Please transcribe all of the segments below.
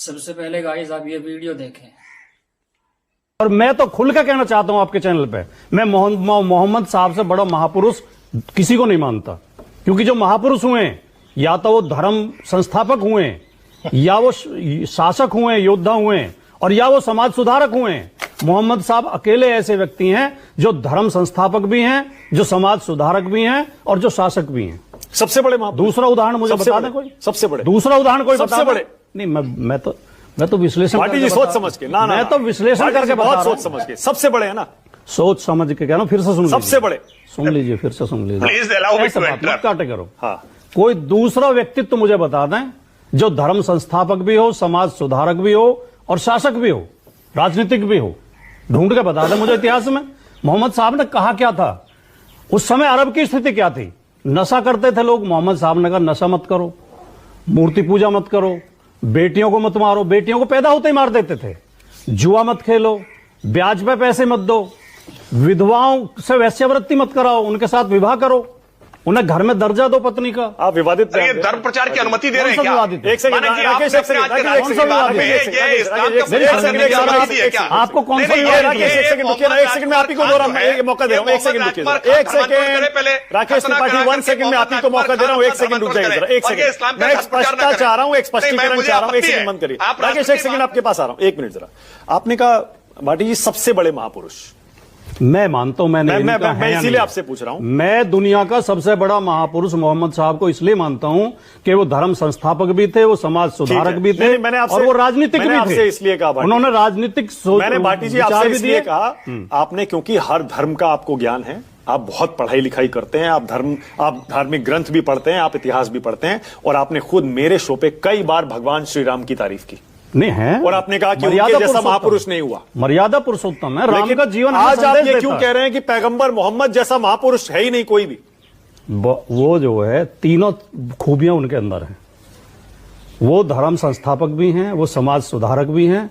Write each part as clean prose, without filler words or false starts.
सबसे पहले गाइस आप ये वीडियो देखें। और मैं तो खुल के कहना चाहता हूं आपके चैनल पे, मैं मोहम्मद साहब से बड़ा महापुरुष किसी को नहीं मानता। क्योंकि जो महापुरुष हुए या तो वो धर्म संस्थापक हुए, या वो शासक हुए, योद्धा हुए, और या वो समाज सुधारक हुए। मोहम्मद साहब अकेले ऐसे व्यक्ति हैं जो धर्म संस्थापक भी हैं, जो समाज सुधारक भी हैं, और जो शासक भी हैं। सबसे बड़े दूसरा उदाहरण मुझे बता दें कोई। सबसे बड़े दूसरा उदाहरण कोई सबसे बड़े नहीं। मैं तो विश्लेषण पार्टी जी सोच समझ के ना मैं तो विश्लेषण करके बता रहा हूं। सोच समझ के सबसे बड़े है ना, सोच समझ के कह रहा हूं। फिर से सुन लीजिए, सबसे बड़े सुन लीजिए, फिर से सुन लीजिए। Please allow me to interrupt. काटे करो। हाँ, कोई दूसरा व्यक्तित्व मुझे बता दें जो धर्म संस्थापक भी हो, समाज सुधारक भी हो, और शासक भी हो, राजनीतिक भी हो। ढूंढ के बता दें मुझे इतिहास में मोहम्मद साहब ने कहा क्या था। उस समय अरब की स्थिति क्या थी? नशा करते थे लोग। मोहम्मद साहब ने कहा नशा मत करो, मूर्ति पूजा मत करो, बेटियों को मत मारो। बेटियों को पैदा होते ही मार देते थे। जुआ मत खेलो, ब्याज पे पैसे मत दो, विधवाओं से वैश्यावृत्ति मत कराओ, उनके साथ विवाह करो, उन्हें घर में दर्जा दो पत्नी का। आप विवादित ये धर्म प्रचार की अनुमति दे रहे हैं क्या? विवादित है? एक सेकंड माने कि राकेश, आपने अपने आज के राजनीतिक विवाद में ये इस्लाम का प्रचार करने की अनुमति दी है क्या? आपको कौन सा नहीं, विवाद ये- किया? एक सेकंड रुकिए ना, एक सेकंड में आप ही को दो रहा हूं, मौका दे रहा हूं। एक सेकंड रुकिए, एक सेकंड राकेश त्रिपाठी, 1 सेकंड में आप ही को मौका दे रहा हूं। एक सेकंड रुक जाइए जरा, एक सेकंड। मैं एक स्पष्टता चाह रहा हूं, एक स्पष्टीकरण चाह रहा हूं। एक सेकंड बंद करिए राकेश, एक सेकंड आपके पास आ रहा हूं। 1 मिनट जरा। आपने कहा भाटी जी सबसे बड़े महापुरुष, मैं मानता हूं। मैं इसीलिए आपसे पूछ रहा हूं। मैं दुनिया का सबसे बड़ा महापुरुष मोहम्मद साहब को इसलिए मानता हूं कि वो धर्म संस्थापक भी थे, वो समाज सुधारक भी थे, मैंने आपसे, और वो राजनीतिक भी थे। इसलिए कहा उन्होंने राजनीतिक सोच, मैंने भाटी जी विचार आपसे भी इसलिए दिए। कहा, आपने क्योंकि हर धर्म का आपको ज्ञान है, आप बहुत पढ़ाई लिखाई करते हैं, आप धार्मिक ग्रंथ भी पढ़ते हैं, आप इतिहास भी पढ़ते हैं, और आपने खुद मेरे शो पे कई बार भगवान श्री राम की तारीफ की। नहीं है, और आपने कहा कि उनके जैसा महापुरुष नहीं हुआ। मर्यादा पुरुषोत्तम है, राम का जीवन आज आप ये क्यों देता कह रहे हैं कि पैगंबर मोहम्मद जैसा महापुरुष है ही नहीं कोई भी? वो जो है तीनों खूबियां उनके अंदर हैं। वो धर्म संस्थापक भी हैं, वो समाज सुधारक भी हैं।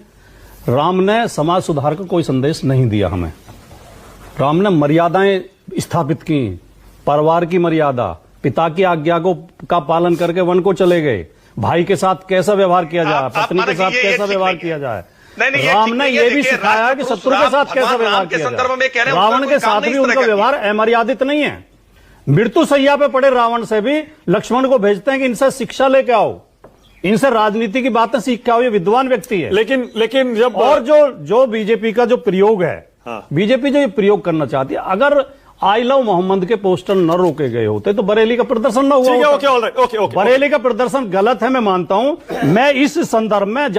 राम ने समाज सुधार का कोई संदेश नहीं दिया हमें। राम ने मर्यादाएं स्थापित की, परिवार की मर्यादा, पिता की आज्ञा का पालन करके वन को चले गए। भाई के साथ कैसा व्यवहार किया जाए, पत्नी के साथ कैसा व्यवहार किया जाए। राम ने यह भी सिखाया कि शत्रु के साथ कैसा व्यवहार किया जाए। रावण के साथ भी उनका व्यवहार अमर्यादित नहीं है। मृत्यु सैया पे पड़े रावण से भी लक्ष्मण को भेजते हैं कि इनसे शिक्षा लेके आओ, इनसे राजनीति की बातें सीख के आओ, ये विद्वान व्यक्ति है। लेकिन जब और जो बीजेपी का जो प्रयोग है, बीजेपी जो ये प्रयोग करना चाहती है, अगर आई लव मोहम्मद के पोस्टर न रोके गए होते तो बरेली का प्रदर्शन न हुआ होता। ओके, बरेली का प्रदर्शन गलत है, मैं मानता हूं। मैं इस संदर्भ में